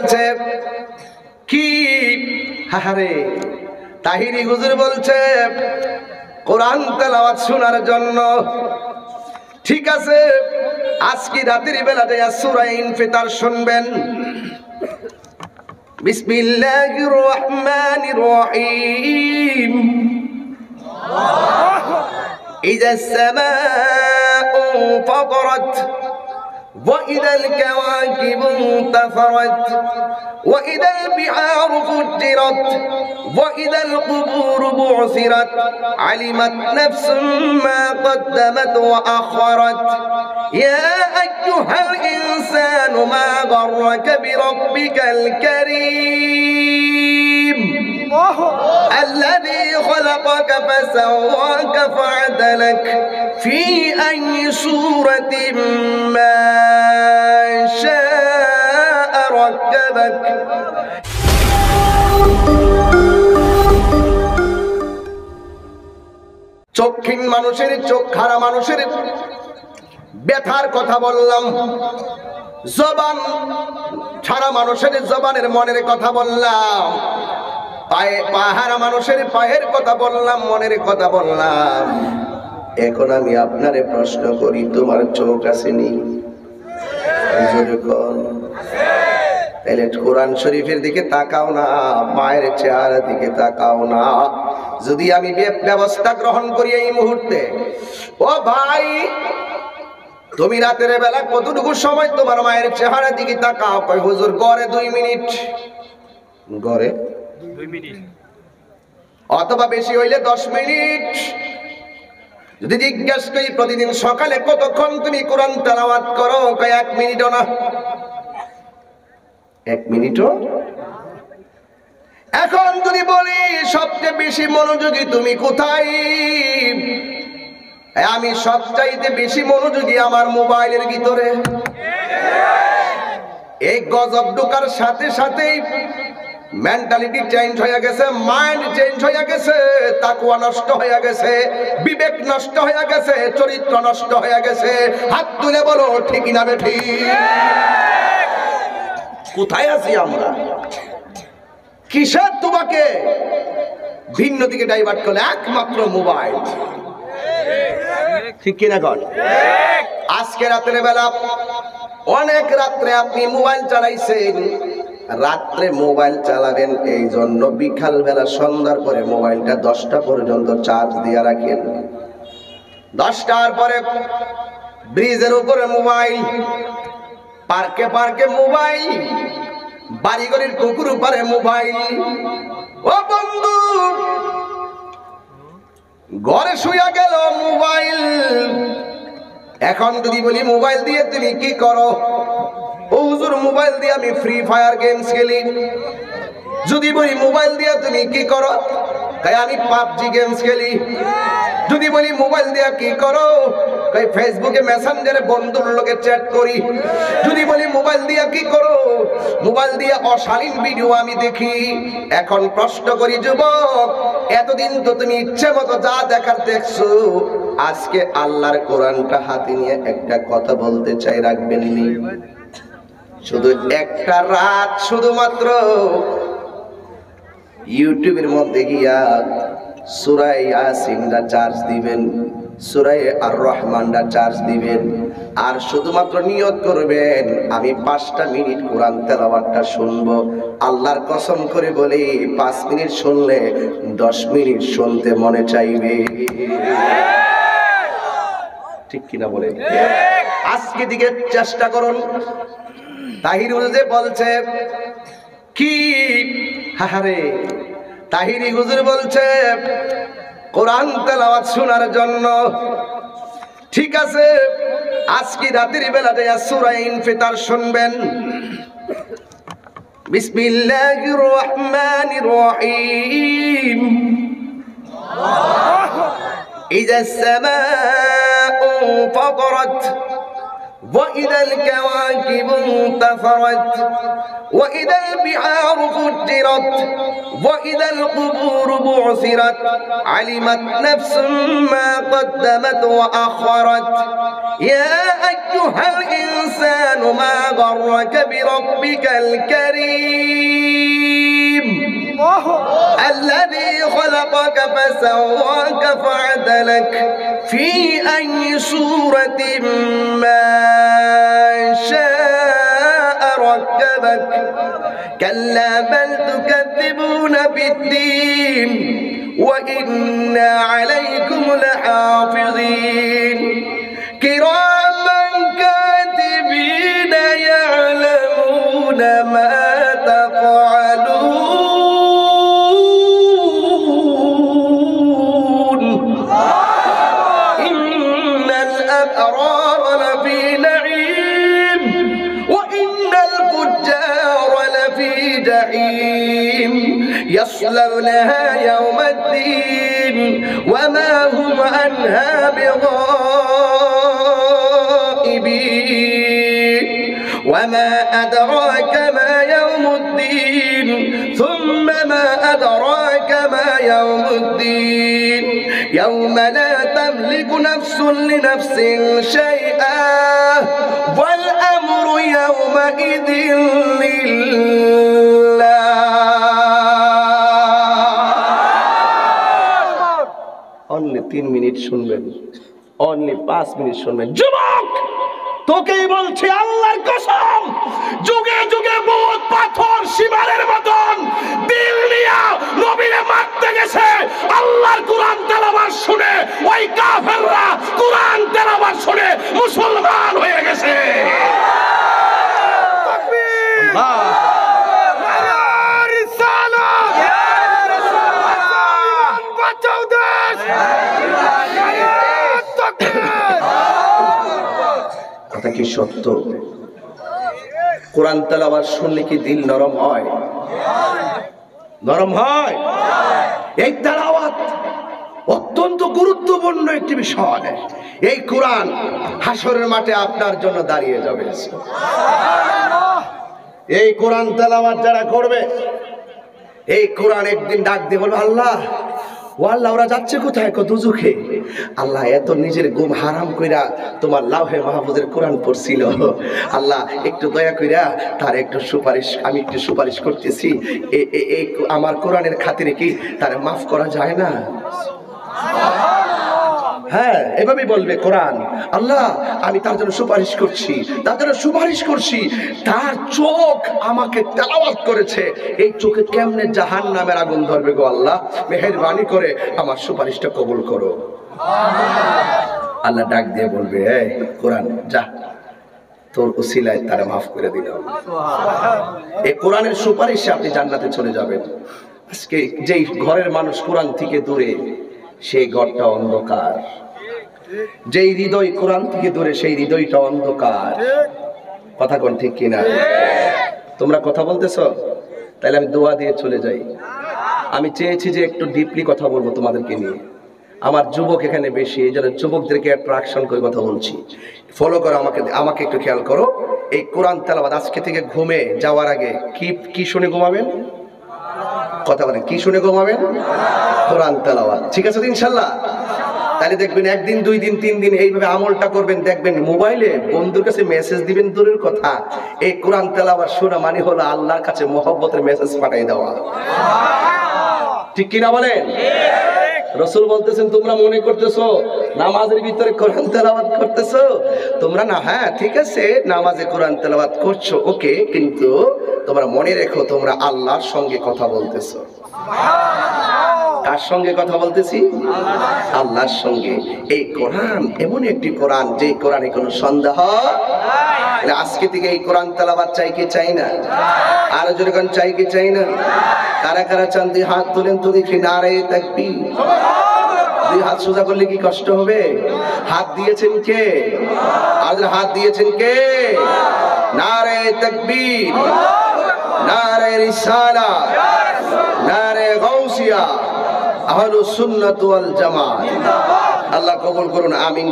বলছে কি হারে তাহিরি হুজুর বলছে কোরআন তেলাওয়াত শোনার জন্য। ঠিক আছে, আজকে রাতের বেলা যায় সূরা ইনফিতার শুনবেন। বিসমিল্লাহির রহমানির রহিম। ইযা সামাউ ফাতারাত وإذا الكواكب انتثرت وإذا البحار فجرت وإذا القبور بعثرت علمت نفس ما قدمت وأخرت يا أيها الإنسان ما غرك بربك الكريم الذي خلقك فسواك فعدلك في أي صورة ما شاء ركبك চোখহীন মানুষের, চোখ খারা মানুষের ব্যথার কথা বললাম, জবান ছাড়া মানুষের জবানের মনের কথা বললাম, পাহারা মানুষের পায়ের কথা বললাম, মনের কথা বললাম। এখন আমি আপনারে প্রশ্ন করি, তোমার চোখ আসেনি? তাহলে কোরআন শরীফের দিকে তাকাও না, মায়ের চেহারার দিকে তাকাও না। যদি আমি ব্যবস্থা গ্রহণ করি এই মুহূর্তে, ও ভাই তুমি রাতের বেলা কতটুকু সময় তোমার মায়ের চেহারার দিকে তাকাও? কয় হুজুর গড়ে 2 মিনিট, গড়ে 2 মিনিট অথবা বেশি হইলে 10 মিনিট। যদি জিজ্ঞাসা করি প্রতিদিন সকালে কতক্ষণ তুমি কোরআন তেলাওয়াত করো? কয় 1 মিনিটও না, 1 মিনিটও। এখন যদি বলি সবচেয়ে বেশি মনোযোগী তুমি কোথায়? আমি সবচাইতে বেশি মনোযোগী আমার মোবাইলের ভিতরে। এই গজব ঢোকার সাথে সাথেই মেন্টালিটি চেঞ্জ হয়ে গেছে, মাইন্ড চেঞ্জ হয়ে গেছে, তাকওয়া নষ্ট হয়ে গেছে, বিবেক নষ্ট হয়ে গেছে, চরিত্র নষ্ট হয়ে গেছে। হাত তুলে বলো ঠিক না বেঠিক? কোথায় আছি আমরা? কিসের তোমাকে ভিন্ন দিকে ডাইভার্ট করলে? একমাত্র মোবাইল। ঠিক কিনা কর? আজকে রাতের বেলা অনেক রাত্রে আপনি মোবাইল চালাইছেন। রাত্রে মোবাইল চালাবেন এই জন্য বিকাল বেলা সন্ধ্যার পরে মোবাইলটা 10টা পর্যন্ত চার্জ দিয়ে রাখেন। 10টার পরে ব্রিজের উপরে মোবাইল, পার্কে পার্কে মোবাইল, বাড়িঘরের পুকুর উপরে মোবাইল। ও বন্ধু, ঘরে শুয়ে গেল মোবাইল। এখন যদি বলি মোবাইল দিয়ে তুমি কি করো? ও হুজুর মোবাইল দিয়ে আমি ফ্রি ফায়ার গেমস খেলি। যদি বলি মোবাইল দিয়ে তুমি কি করো? তাই আমি পাবজি গেমস খেলি। যদি বলি মোবাইল দিয়ে কি করো? তাই ফেসবুকে মেসেঞ্জারে বন্ধুর লোকে চ্যাট করি। যদি বলি মোবাইল দিয়ে কি করো? মোবাইল দিয়ে অশালীন ভিডিও আমি দেখি। এখন প্রশ্ন করি যুবক, এতদিন তো তুমি ইচ্ছে মতো যা দেখার দেখছো, আজকে আল্লাহর কোরআনটা হাতে নিয়ে একটা কথা বলতে চাই, রাখবেন নি? শুধু একটা রাত শুধুমাত্র ইউটিউবের মধ্যে গিয়া সূরা ইয়াসিনটা চার্জ দিবেন, সূরা আর রহমানটা চার্জ দিবেন, আর শুধুমাত্র নিয়ত করবেন আমি 5টা মিনিট কোরআন তেলাওয়াতটা শুনবো। আল্লাহর কসম করে বলি 5 মিনিট শুনলে 10 মিনিট শুনতে মনে চাইবে। ঠিক কিনা বলেন? আজকে দিকে চেষ্টা করুন। তাহিরি হুজুর বলছে কি হারে তাহিরি হুজুর বলছে কোরআন তেলাওয়াত শোনার জন্য। ঠিক আছে, আজকে রাতের বেলা যায় সূরা ইনফিতার শুনবেন। বিসমিল্লাহির রহমানির রহিম। ইযা সামাউ ফাতারাত وإذا الكواكب انتثرت وإذا البحار فجرت وإذا القبور بعثرت علمت نفس ما قدمت وأخرت يا أيها الإنسان ما غرك بربك الكريم الذي خلقك فسواك فعدلك في أي صورة ما شاء ركبك كلا بل تكذبون بالدين وإن عليكم لحافظين كراما كاتبين يعلمون ما تفعلون إن الأبرار لفي نعيم وإن الفجار لفي جحيم يصلونها يوم الدين وما هم عنها بغائبين وما أدراك ما يوم الدين ثم ما أدراك ما يوم الدين يوم لا تملك نفس لنفس شيئا والأمر يومئذ لله Only 3 minutes শুনবেন, only 5 minutes শুনবেন। যুবক তোকেই বলছি আল্লাহর কসম, যুগে যুগে বহুত পাথর শিমারের মতন দিল নিয়ে নবীরে মারতে গেছে। আল্লাহর কোরআন তেলাওয়াত শুনে ওই কাফেররা কোরআন তেলাওয়াত শুনে মুসলমান হয়ে গেছে। তাকবীর, আল্লাহ কথা কি সত্য? কোরআন তেলাওয়াত শুনলে কি দিল নরম হয়? নরম হয়। এই তেলাওয়াত অত্যন্ত গুরুত্বপূর্ণ একটি বিষয়। এই কোরআন হাসরের মাঠে আপনার জন্য দাঁড়িয়ে যাবে। এই কোরআন তেলাওয়াত যারা করবে, এই কোরআন একদিন ডাক দিয়ে বলবে আল্লাহ, ও আল্লাহ ওরা যাচ্ছে কোথায়? কত দুজখে। আল্লাহ এত নিজের ঘুম হারাম কইরা তোমার লাউহে মাহফুজের কোরআন পড়ছিল, আল্লাহ একটু দয়া কইরা তার একটু সুপারিশ, আমি একটু সুপারিশ করতেছি, এই আমার কোরআনের খাতিরে কি তার মাফ করা যায় না? হ্যাঁ, এভাবেই বলবে কোরআন, আল্লাহ আমি তার জন্য সুপারিশ করছি, তার জন্য সুপারিশ করছি। তার চোখ আমাকে তেলাওয়াত করেছে, এই চোখে কেমনে জাহান্নামের আগুন ধরবে গো আল্লাহ, মেহেরবানি করে আমার সুপারিশটা কবুল করো। আল্লাহ ডাক দিয়ে বলবে, এই কোরআন যা, তোর উসিলায় তারা মাফ করে দিলাম। এই কোরআনের সুপারিশে আপনি জান্নাতে চলে যাবেন। আজকে যেই ঘরের মানুষ কোরআন থেকে দূরে, সেই ঘরটা অন্ধকার। যেই হৃদয় কোরআন থেকে দূরে, সেই হৃদয়টা অন্ধকার। কথা কোন ঠিক কিনা? তোমরা কথা বলতেছো? তাহলে আমি দোয়া দিয়ে চলে যাই। আমি চেয়েছি যে একটু ডিপলি কথা বলবো তোমাদেরকে নিয়ে। আমার যুবক এখানে বেশি, এই জন্য যুবকদেরকে অ্যাট্রাকশন করে কথা বলছি। ফলো করো আমাকে একটু খেয়াল করো। এই কোরআন তেলাওয়াত আজকে থেকে ঘুমে যাওয়ার আগে কি শুনে ঘুমাবেন? কথা বলেন, কি শুনে ঘুমাবেন? কোরআন তেলাওয়াত। ঠিক আছে ইনশাআল্লাহ? তাহলে দেখবেন একদিন, 2 দিন, 3 দিন এইভাবে আমলটা করবেন, দেখবেন মোবাইলে বন্ধুর কাছে মেসেজ দিবেন দূরের কথা, এই কোরআন তেলাওয়াত শোনা মানে হলো আল্লাহর কাছে মহব্বতের মেসেজ পাঠিয়ে দেওয়া। ঠিক কিনা বলেন? রাসূল বলতেছেন, তোমরা মনে করতেছো নামাজের ভিতরে কোরআন তেলাওয়াত করতেছো, তোমরা না, হ্যাঁ ঠিক আছে নামাজে কোরআন তেলাওয়াত করছো, ওকে, কিন্তু তোমরা মনে রেখো তোমরা আল্লাহর সঙ্গে কথা বলতেছো। কার সঙ্গে কথা বলতেছি? আল্লাহর সঙ্গে। এই কোরআন এমন একটি কোরআন, যে কোরআনে কোনো সন্দেহ নাই। আজকে থেকে এই কোরআন তেলাওয়াত চাই কি চাই না? আর জোরে কোন চাই কি চাই না? কারা কারা চান দুই হাত তুলেন তো দেখি। নারে তাকবীর। দুই হাত সোজা করলে কি কষ্ট হবে? হাত দিয়েছেন কে? আর হাত দিয়েছেন কে? নারে তাকবীর, নারে রিসালাত, নারে গাউসিয়া, আহলুস সুন্নাত ওয়াল জামাত। আল্লাহ কবুল করুন, আমিন।